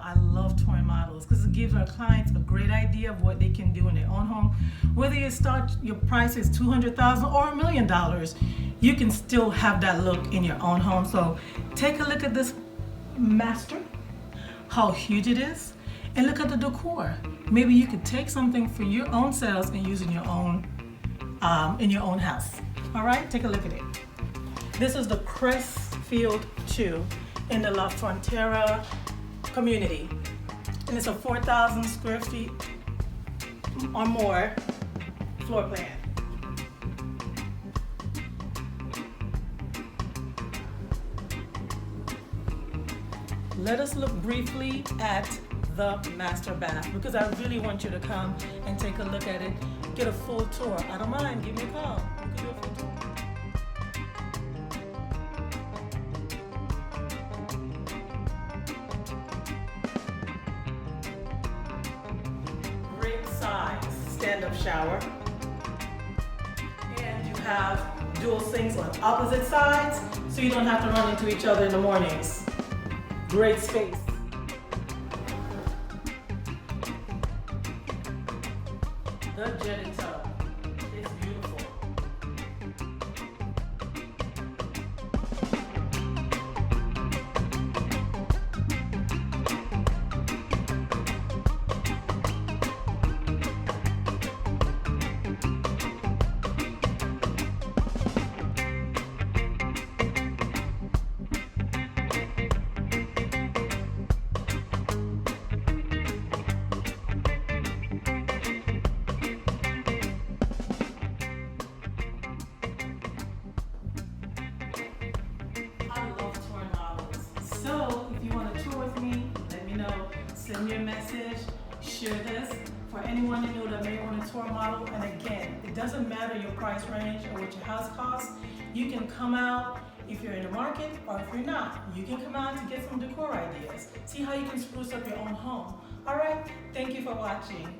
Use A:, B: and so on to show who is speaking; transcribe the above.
A: I love touring models because it gives our clients a great idea of what they can do in their own home. Whether your price is $200,000 or $1 million, you can still have that look in your own home. So take a look at this master, how huge it is, and look at the decor. Maybe you could take something for your own sales and use in your own house. All right, take a look at it. This is the Crestfield 2 in the La Frontera community, and it's a 4,000 square feet or more floor plan. Let us look briefly at the master bath because I really want you to come and take a look at it, get a full tour. I don't mind, give me a call. We can do a full tour. Size stand-up shower, and you have dual sinks on opposite sides so you don't have to run into each other in the mornings. Great space. The jetted tub is beautiful. So if you want to tour with me, let me know. Send me a message, share this for anyone you know that may want a tour model. And again, it doesn't matter your price range or what your house costs. You can come out if you're in the market, or if you're not, you can come out to get some decor ideas. See how you can spruce up your own home. All right, thank you for watching.